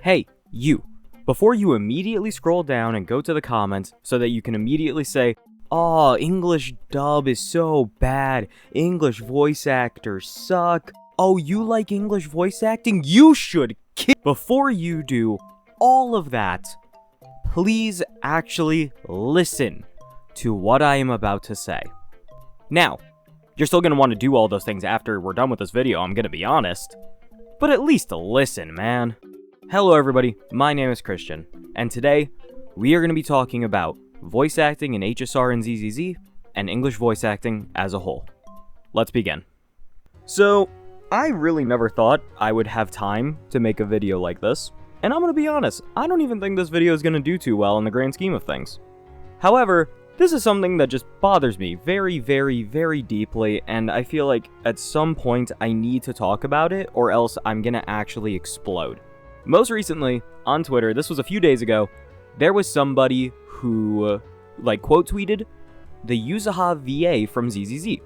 Hey, you. Before you immediately scroll down and go to the comments so that you can immediately say, "Oh, English dub is so bad. English voice actors suck. Oh, you like English voice acting? You should kill." Before you do all of that, please actually listen to what I am about to say. Now, you're still going to want to do all those things after we're done with this video, I'm going to be honest. But at least listen, man. Hello everybody, my name is Christian, and today, we are going to be talking about voice acting in HSR and ZZZ, and English voice acting as a whole. Let's begin. So, I really never thought I would have time to make a video like this, and I'm going to be honest, I don't even think this video is going to do too well in the grand scheme of things. However, this is something that just bothers me very, very, very deeply, and I feel like at some point I need to talk about it, or else I'm going to actually explode. Most recently, on Twitter, this was a few days ago, there was somebody who, quote tweeted the Yuzuha VA from ZZZ.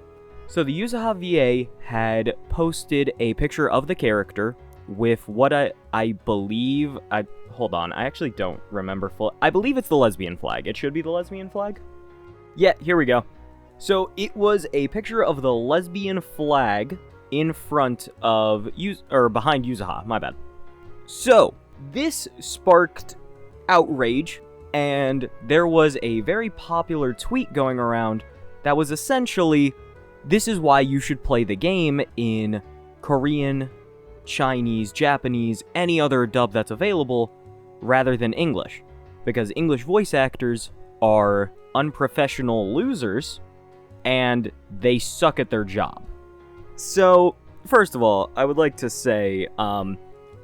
So the Yuzuha VA had posted a picture of the character with what I believe, hold on, I actually don't remember I believe it's the lesbian flag. It should be the lesbian flag. Yeah, here we go. So it was a picture of the lesbian flag in front of, behind Yuzuha, my bad. So, this sparked outrage, and there was a very popular tweet going around that was essentially, this is why you should play the game in Korean, Chinese, Japanese, any other dub that's available, rather than English. Because English voice actors are unprofessional losers, and they suck at their job. So, first of all, I would like to say,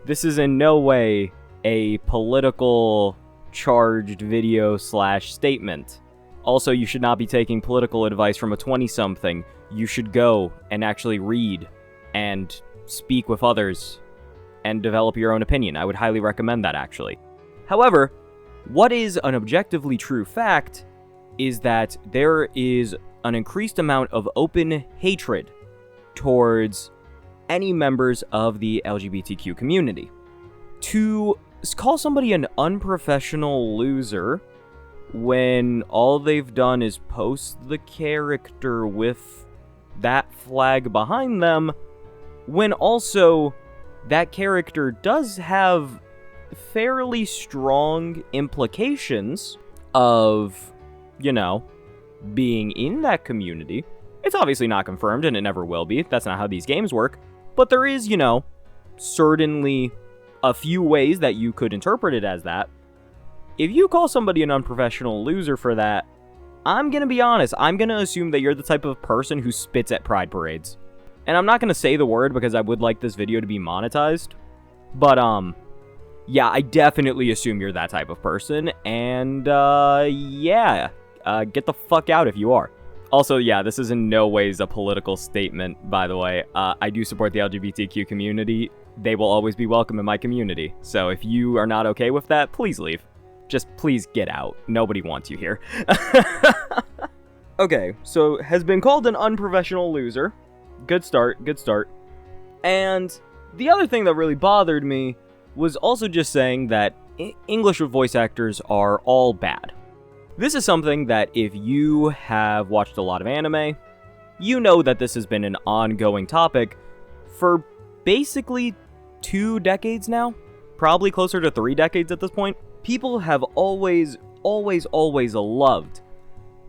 this is in no way a political charged video / statement. Also, you should not be taking political advice from a 20-something. You should go and actually read and speak with others and develop your own opinion. I would highly recommend that, actually. However, what is an objectively true fact is that there is an increased amount of open hatred towards any members of the LGBTQ community. To call somebody an unprofessional loser when all they've done is post the character with that flag behind them, when also that character does have fairly strong implications of, being in that community. It's obviously not confirmed, and it never will be. That's not how these games work. But there is, certainly a few ways that you could interpret it as that. If you call somebody an unprofessional loser for that, I'm gonna be honest, I'm gonna assume that you're the type of person who spits at pride parades. And I'm not gonna say the word because I would like this video to be monetized. But, yeah, I definitely assume you're that type of person. And, get the fuck out if you are. Also, yeah, this is in no ways a political statement, by the way. I do support the LGBTQ community. They will always be welcome in my community. So if you are not okay with that, please leave. Just please get out. Nobody wants you here. Okay, so has been called an unprofessional loser. Good start, good start. And the other thing that really bothered me was also just saying that English voice actors are all bad. This is something that if you have watched a lot of anime, you know that this has been an ongoing topic for basically 2 decades now, probably closer to 3 decades at this point. People have always loved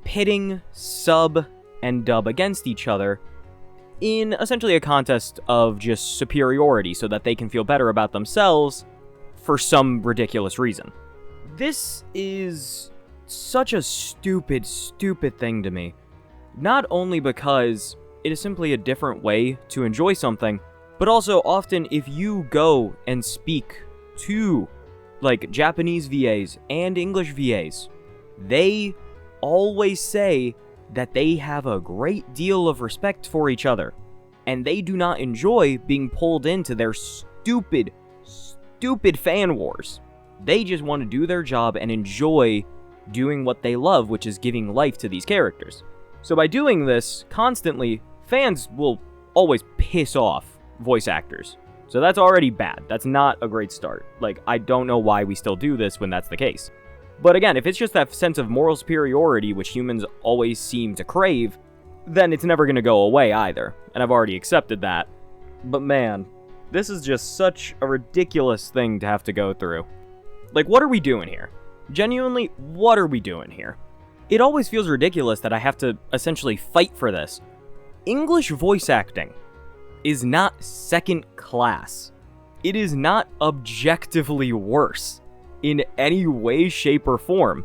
pitting sub and dub against each other in essentially a contest of just superiority so that they can feel better about themselves for some ridiculous reason. This is such a stupid thing to me. Not only because it is simply a different way to enjoy something, but also often if you go and speak to, Japanese VAs and English VAs, they always say that they have a great deal of respect for each other, and they do not enjoy being pulled into their stupid fan wars. They just want to do their job and enjoy doing what they love, which is giving life to these characters. So by doing this constantly, fans will always piss off voice actors So that's already bad. That's not a great start. Like, I don't know why we still do this when that's the case. But again, if it's just that sense of moral superiority which humans always seem to crave, then it's never going to go away either. And I've already accepted that. But man, this is just such a ridiculous thing to have to go through. Like, what are we doing here? Genuinely, what are we doing here? It always feels ridiculous that I have to essentially fight for this. English voice acting is not second class. It is not objectively worse in any way, shape, or form.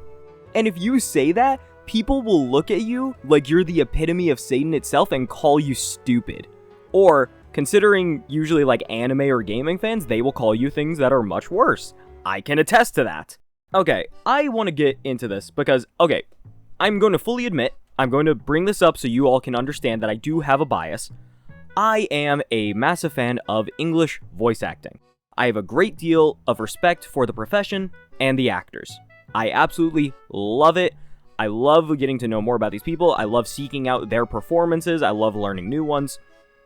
And if you say that, people will look at you like you're the epitome of Satan itself and call you stupid. Or, considering usually like anime or gaming fans, they will call you things that are much worse. I can attest to that. Okay, I want to get into this because, okay, I'm going to fully admit, I'm going to bring this up so you all can understand that I do have a bias. I am a massive fan of English voice acting. I have a great deal of respect for the profession and the actors. I absolutely love it. I love getting to know more about these people. I love seeking out their performances. I love learning new ones.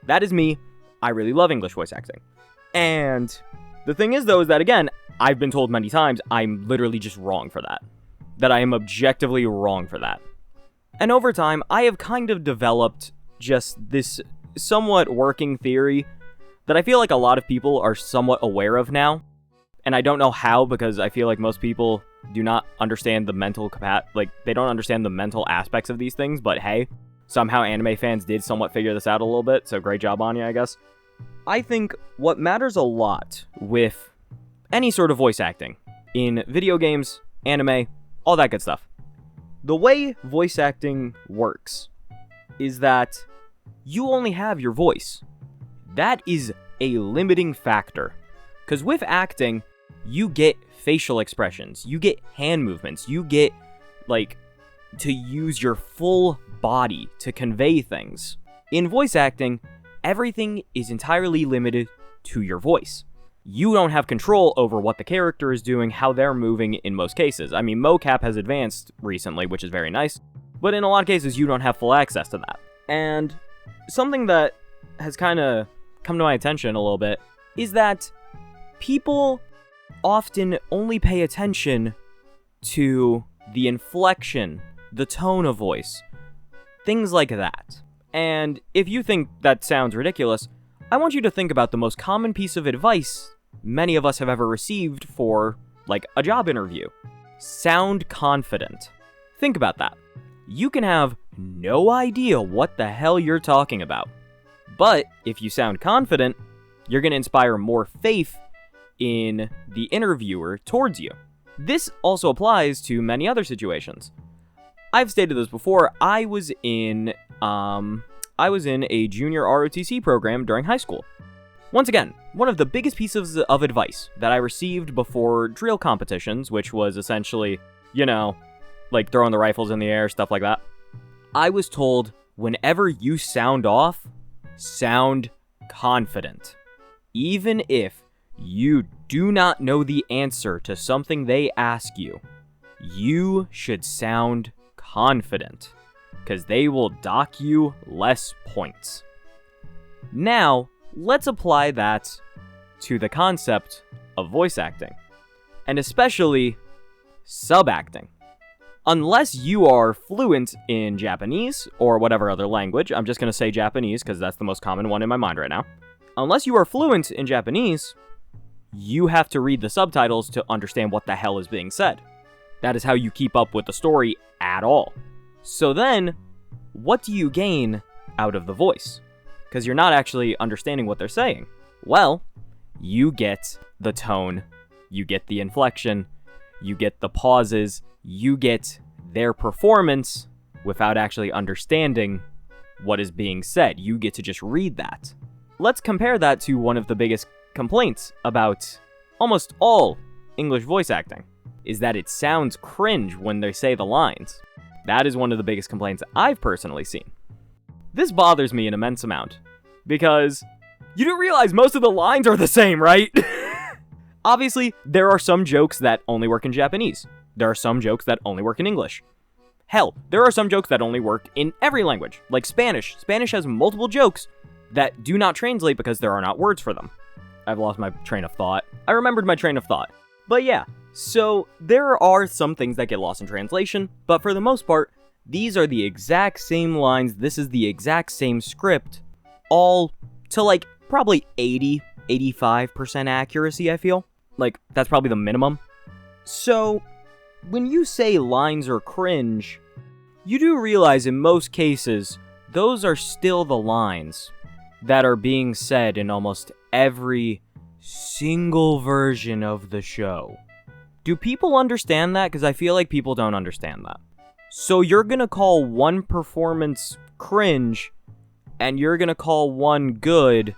That is me. I really love English voice acting. And the thing is, though, is that, again, I've been told many times I'm literally just wrong for that. That I am objectively wrong for that. And over time, I have kind of developed just this somewhat working theory that I feel like a lot of people are somewhat aware of now. And I don't know how, because I feel like most people do not understand the mental they don't understand the mental aspects of these things, but hey, somehow anime fans did somewhat figure this out a little bit, so great job on you, I guess. I think what matters a lot with any sort of voice acting, in video games, anime, all that good stuff, the way voice acting works is that you only have your voice. That is a limiting factor. Because with acting, you get facial expressions, you get hand movements, you get, to use your full body to convey things. In voice acting, everything is entirely limited to your voice. You don't have control over what the character is doing, how they're moving in most cases. I mean, mocap has advanced recently, which is very nice, but in a lot of cases, you don't have full access to that. And something that has kind of come to my attention a little bit is that people often only pay attention to the inflection, the tone of voice, things like that. And if you think that sounds ridiculous, I want you to think about the most common piece of advice many of us have ever received for, a job interview. Sound confident. Think about that. You can have no idea what the hell you're talking about. But if you sound confident, you're going to inspire more faith in the interviewer towards you. This also applies to many other situations. I've stated this before. I was in a junior ROTC program during high school. Once again, one of the biggest pieces of advice that I received before drill competitions, which was essentially, throwing the rifles in the air, stuff like that. I was told, whenever you sound off, sound confident. Even if you do not know the answer to something they ask you, you should sound confident, because they will dock you less points. Now, let's apply that to the concept of voice acting, and especially sub-acting. Unless you are fluent in Japanese, or whatever other language, I'm just going to say Japanese because that's the most common one in my mind right now. Unless you are fluent in Japanese, you have to read the subtitles to understand what the hell is being said. That is how you keep up with the story at all. So then, what do you gain out of the voice? Because you're not actually understanding what they're saying. Well, you get the tone, you get the inflection, you get the pauses, you get their performance without actually understanding what is being said. You get to just read that. Let's compare that to one of the biggest complaints about almost all English voice acting, is that it sounds cringe when they say the lines. That is one of the biggest complaints I've personally seen. This bothers me an immense amount, because you do realize most of the lines are the same, right? Obviously, there are some jokes that only work in Japanese. There are some jokes that only work in English. Hell, there are some jokes that only work in every language, like Spanish. Spanish has multiple jokes that do not translate because there are not words for them. I've lost my train of thought. I remembered my train of thought. But yeah, so there are some things that get lost in translation, but for the most part, these are the exact same lines, this is the exact same script, all to like probably 85% accuracy, I feel. Like, that's probably the minimum. So, when you say lines are cringe, you do realize in most cases, those are still the lines that are being said in almost every single version of the show. Do people understand that? Because I feel like people don't understand that. So you're gonna call one performance cringe, and you're gonna call one good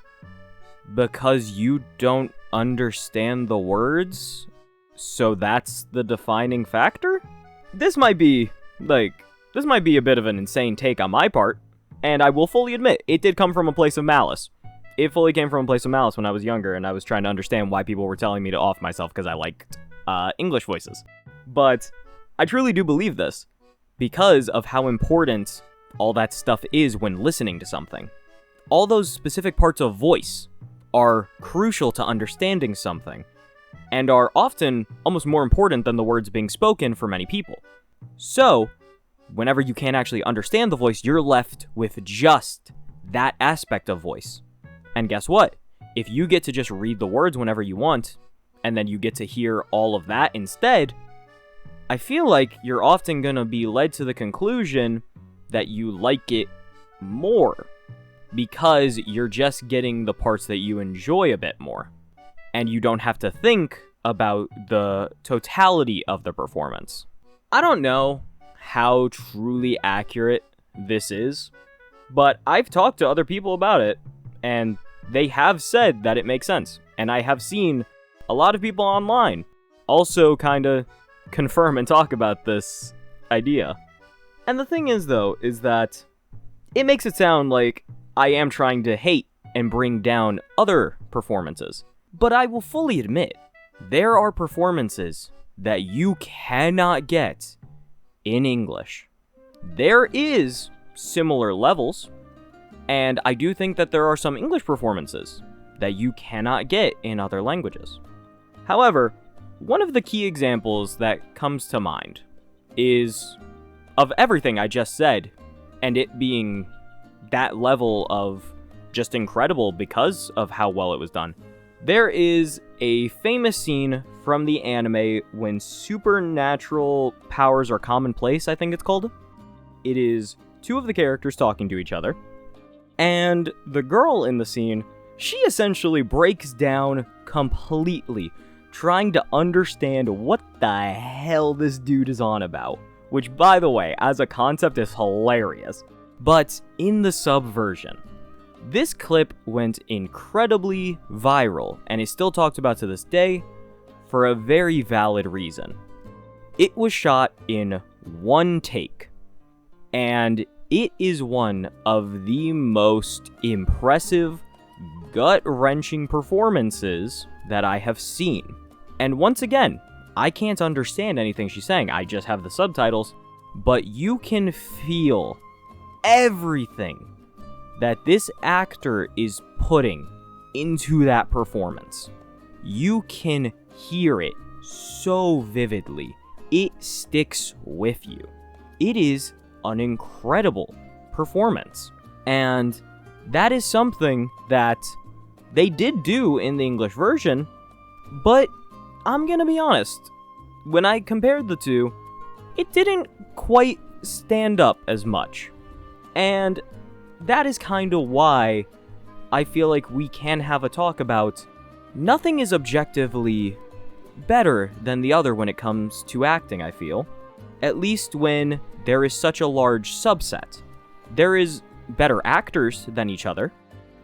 because you don't understand the words? So that's the defining factor? This might be a bit of an insane take on my part, and I will fully admit, it did come from a place of malice. It fully came from a place of malice when I was younger, and I was trying to understand why people were telling me to off myself because I liked English voices. But I truly do believe this, because of how important all that stuff is when listening to something. All those specific parts of voice are crucial to understanding something, and are often almost more important than the words being spoken for many people. So, whenever you can't actually understand the voice, you're left with just that aspect of voice. And guess what? If you get to just read the words whenever you want, and then you get to hear all of that instead, I feel like you're often gonna be led to the conclusion that you like it more, because you're just getting the parts that you enjoy a bit more, and you don't have to think about the totality of the performance. I don't know how truly accurate this is, but I've talked to other people about it, and they have said that it makes sense, and I have seen a lot of people online also kind of confirm and talk about this idea. And the thing is, though, is that it makes it sound like I am trying to hate and bring down other performances. But I will fully admit, there are performances that you cannot get in English. There is similar levels, and I do think that there are some English performances that you cannot get in other languages. However, one of the key examples that comes to mind is, of everything I just said, and it being that level of just incredible because of how well it was done, there is a famous scene from the anime when supernatural powers are commonplace, I think it's called. It is two of the characters talking to each other, and the girl in the scene, she essentially breaks down completely, trying to understand what the hell this dude is on about. Which, by the way, as a concept is hilarious. But in the sub version, this clip went incredibly viral and is still talked about to this day for a very valid reason. It was shot in one take, and it is one of the most impressive, gut-wrenching performances that I have seen. And once again, I can't understand anything she's saying, I just have the subtitles, but you can feel everything that this actor is putting into that performance. You can hear it so vividly. It sticks with you. It is an incredible performance. And that is something that they did do in the English version, but I'm gonna be honest, when I compared the two, it didn't quite stand up as much. And that is kinda why I feel like we can have a talk about nothing is objectively better than the other when it comes to acting, I feel. At least when there is such a large subset. There is better actors than each other,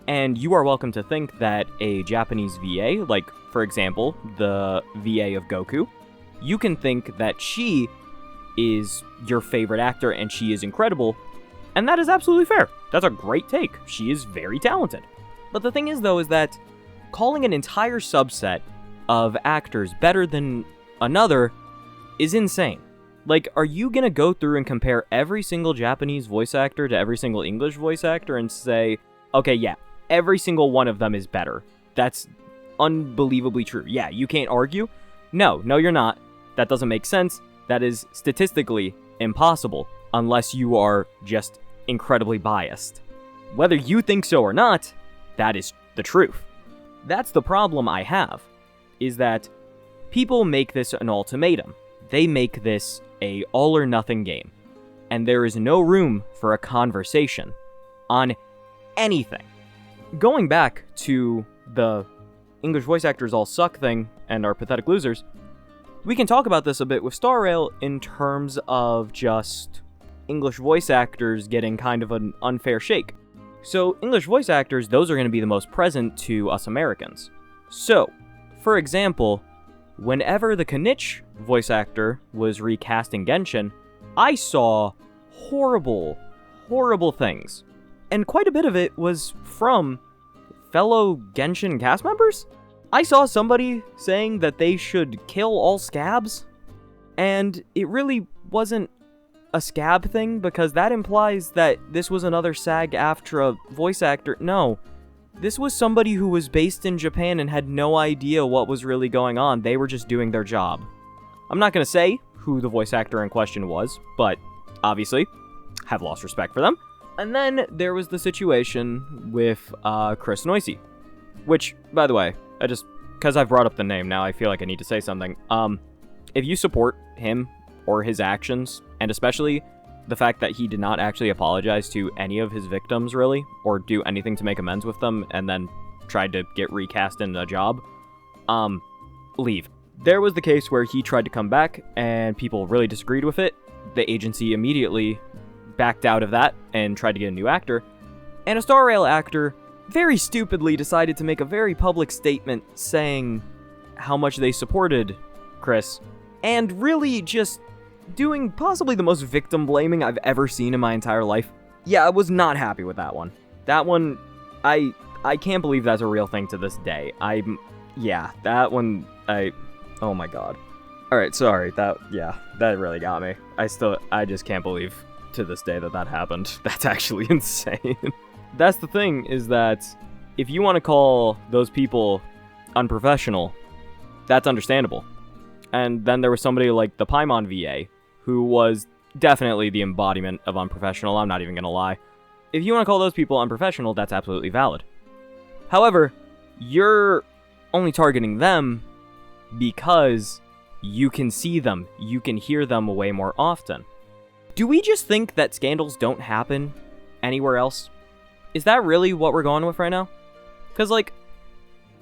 and you are welcome to think that a Japanese VA, like, for example, the VA of Goku, you can think that she is your favorite actor and she is incredible, and that is absolutely fair. That's a great take. She is very talented. But the thing is, though, is that calling an entire subset of actors better than another is insane. Like, are you gonna go through and compare every single Japanese voice actor to every single English voice actor and say, okay, yeah, every single one of them is better? That's unbelievably true. Yeah, you can't argue. No, you're not. That doesn't make sense. That is statistically impossible, unless you are just incredibly biased. Whether you think so or not, that is the truth. That's the problem I have, is that people make this an ultimatum. They make this a all-or-nothing game, and there is no room for a conversation on anything. Going back to the English voice actors all suck thing and are pathetic losers, we can talk about this a bit with Star Rail in terms of just English voice actors getting kind of an unfair shake. So, English voice actors, those are going to be the most present to us Americans. So, for example, whenever the Kanich voice actor was recast in Genshin, I saw horrible things. And quite a bit of it was from fellow Genshin cast members. I saw somebody saying that they should kill all scabs, and it really wasn't a scab thing, because that implies that this was another SAG-AFTRA voice actor. No, this was somebody who was based in Japan and had no idea what was really going on. They were just doing their job. I'm not going to say who the voice actor in question was, but obviously, have lost respect for them. And then there was the situation with Chris Noisy, which, by the way, because I've brought up the name now, I feel like I need to say something. If you support him or his actions, and especially the fact that he did not actually apologize to any of his victims, really, or do anything to make amends with them, and then tried to get recast in a job, leave. There was the case where he tried to come back, and people really disagreed with it. The agency immediately backed out of that and tried to get a new actor, and a Star Rail actor very stupidly decided to make a very public statement saying how much they supported Chris, and really just doing possibly the most victim blaming I've ever seen in my entire life. Yeah, I was not happy with that one. That one, I can't believe that's a real thing to this day. Oh my god. Alright, sorry, that really got me. I just can't believe to this day that happened. That's actually insane. That's the thing, is that if you want to call those people unprofessional, that's understandable. And then there was somebody like the Paimon VA, who was definitely the embodiment of unprofessional, I'm not even gonna lie. If you want to call those people unprofessional, that's absolutely valid. However, you're only targeting them because you can see them, you can hear them way more often. Do we just think that scandals don't happen anywhere else? Is that really what we're going with right now? Because, like,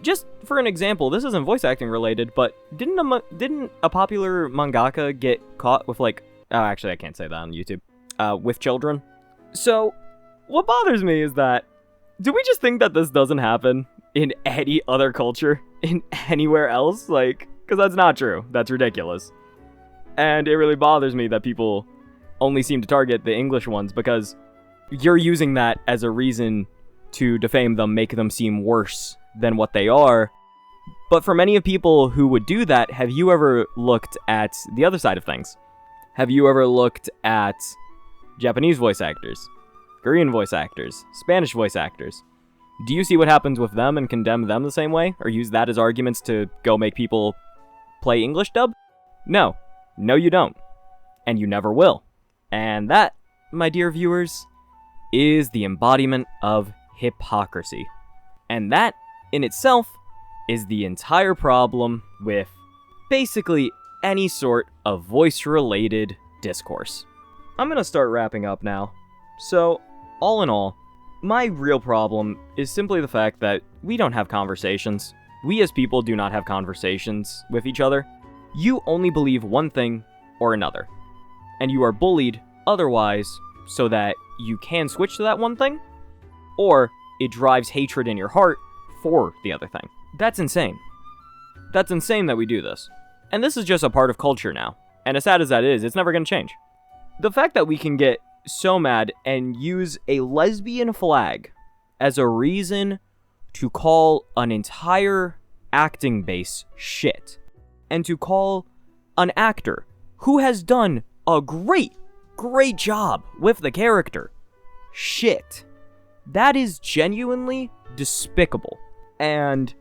just for an example, this isn't voice acting related, but didn't a popular mangaka get caught with, like, oh, actually, I can't say that on YouTube, with children? So, what bothers me is that, do we just think that this doesn't happen in any other culture, in anywhere else? Like, because that's not true. That's ridiculous. And it really bothers me that people only seem to target the English ones, because you're using that as a reason to defame them, make them seem worse than what they are. But for many of people who would do that, have you ever looked at the other side of things? Have you ever looked at Japanese voice actors, Korean voice actors, Spanish voice actors? Do you see what happens with them and condemn them the same way? Or use that as arguments to go make people play English dub? No, you don't. And you never will. And that, my dear viewers, is the embodiment of hypocrisy. And that, in itself, is the entire problem with basically any sort of voice-related discourse. I'm gonna start wrapping up now. So, all in all, my real problem is simply the fact that we don't have conversations. We as people do not have conversations with each other. You only believe one thing or another. And you are bullied otherwise so that you can switch to that one thing, or it drives hatred in your heart for the other thing. That's insane. That's insane that we do this. And this is just a part of culture now. And as sad as that is, it's never going to change. The fact that we can get so mad and use a lesbian flag as a reason to call an entire acting base shit, and to call an actor who has done a great job with the character shit, that is genuinely despicable. And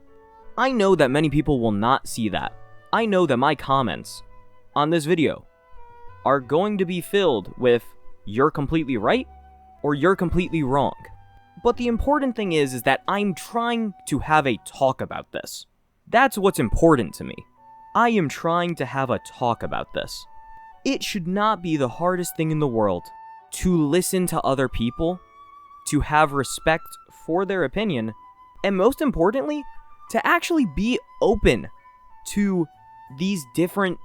I know that many people will not see that. I know that my comments on this video are going to be filled with "you're completely right" or "you're completely wrong." But the important thing is that I'm trying to have a talk about this. That's what's important to me. I am trying to have a talk about this. It should not be the hardest thing in the world to listen to other people, to have respect for their opinion, and most importantly, to actually be open to these different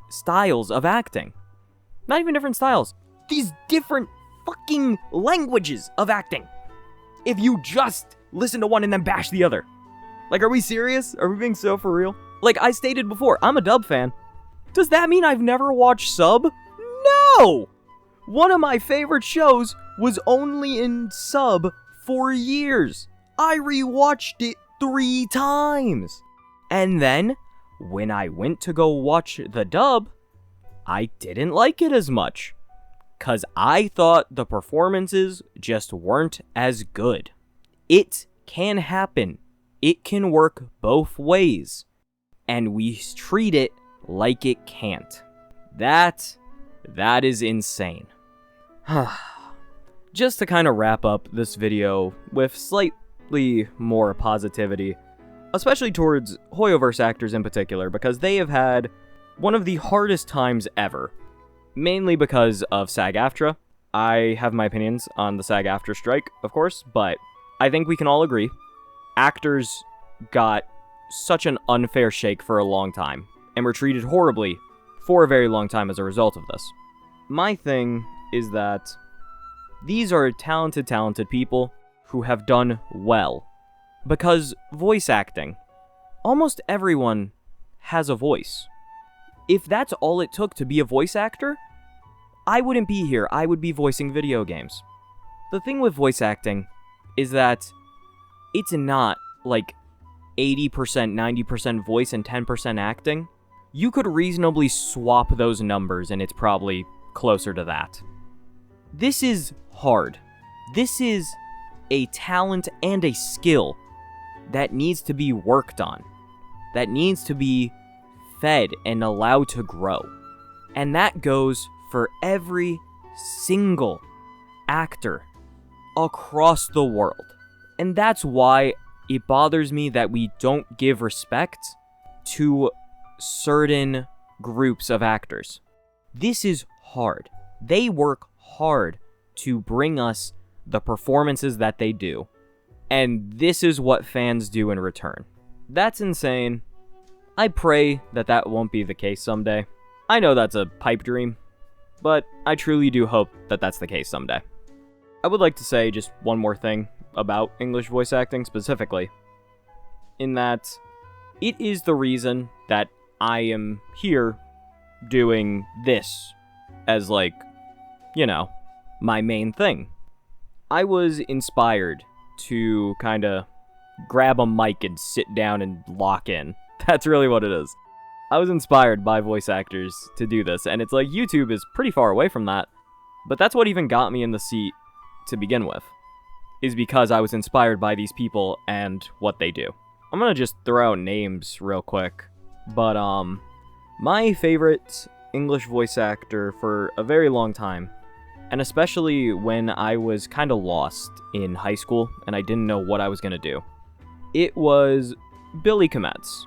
styles of acting. Not even different styles, these different fucking languages of acting. If you just listen to one and then bash the other. Like, are we serious? Are we being so for real? Like I stated before, I'm a dub fan. Does that mean I've never watched sub? No! One of my favorite shows was only in sub for years. I rewatched it 3 times. And then, when I went to go watch the dub, I didn't like it as much. 'Cause I thought the performances just weren't as good. It can happen. It can work both ways. And we treat it like it can't. That is insane. Just to kind of wrap up this video with slightly more positivity, especially towards Hoyoverse actors in particular, because they have had one of the hardest times ever. Mainly because of SAG-AFTRA. I have my opinions on the SAG-AFTRA strike, of course, but I think we can all agree actors got such an unfair shake for a long time, and were treated horribly for a very long time as a result of this. My thing is that these are talented people who have done well. Because voice acting, almost everyone has a voice. If that's all it took to be a voice actor, I wouldn't be here. I would be voicing video games. The thing with voice acting is that it's not like 80%, 90% voice and 10% acting. You could reasonably swap those numbers and it's probably closer to that. This is hard. This is a talent and a skill that needs to be worked on, that needs to be fed and allowed to grow. And that goes for every single actor across the world. And that's why it bothers me that we don't give respect to certain groups of actors. This is hard. They work hard to bring us the performances that they do. And this is what fans do in return. That's insane. I pray that that won't be the case someday. I know that's a pipe dream, but I truly do hope that that's the case someday. I would like to say just one more thing about English voice acting specifically, in that it is the reason that I am here doing this as, like, you know, my main thing. I was inspired to kind of grab a mic and sit down and lock in. That's really what it is. I was inspired by voice actors to do this, and it's like YouTube is pretty far away from that, but that's what even got me in the seat to begin with, is because I was inspired by these people and what they do. I'm gonna just throw out names real quick, but my favorite English voice actor for a very long time, and especially when I was kind of lost in high school and I didn't know what I was gonna do, it was Billy Kometz.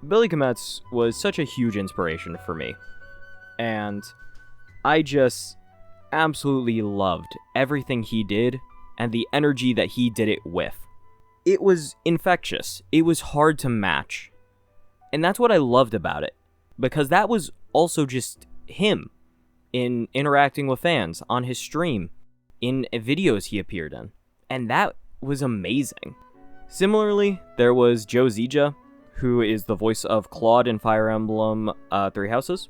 Billy Kometz was such a huge inspiration for me, and I just absolutely loved everything he did and the energy that he did it with. It was infectious. It was hard to match. And that's what I loved about it, because that was also just him in interacting with fans on his stream, in videos he appeared in, and that was amazing. Similarly, there was Joe Zija, who is the voice of Claude in Fire Emblem Three Houses.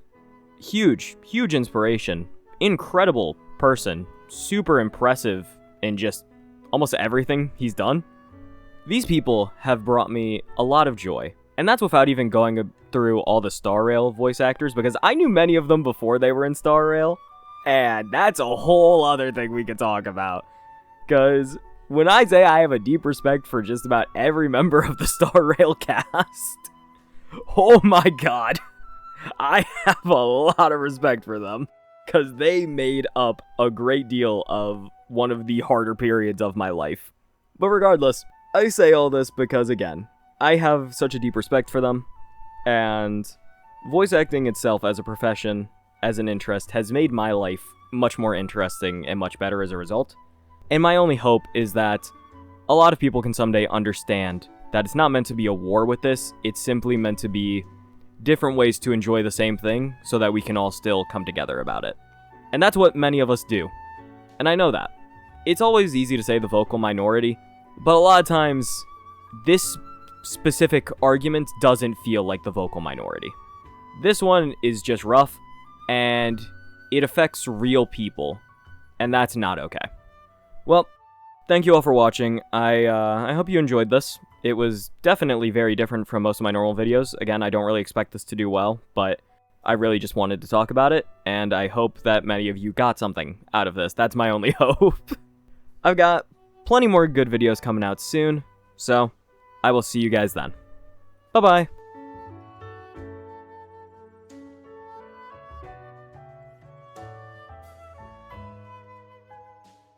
Huge inspiration. Incredible person. Super impressive in just almost everything he's done. These people have brought me a lot of joy. And that's without even going through all the Star Rail voice actors, because I knew many of them before they were in Star Rail. And that's a whole other thing we could talk about. Because When I say I have a deep respect for just about every member of the Star Rail cast, oh my god, I have a lot of respect for them, because they made up a great deal of one of the harder periods of my life. But regardless, I say all this because, again, I have such a deep respect for them, and voice acting itself as a profession, as an interest, has made my life much more interesting and much better as a result. And my only hope is that a lot of people can someday understand that it's not meant to be a war with this, it's simply meant to be different ways to enjoy the same thing so that we can all still come together about it. And that's what many of us do. And I know that. It's always easy to say the vocal minority, but a lot of times, this specific argument doesn't feel like the vocal minority. This one is just rough, and it affects real people, and that's not okay. Well, thank you all for watching. I hope you enjoyed this. It was definitely very different from most of my normal videos. Again, I don't really expect this to do well, but I really just wanted to talk about it, and I hope that many of you got something out of this. That's my only hope. I've got plenty more good videos coming out soon, so I will see you guys then. Bye-bye.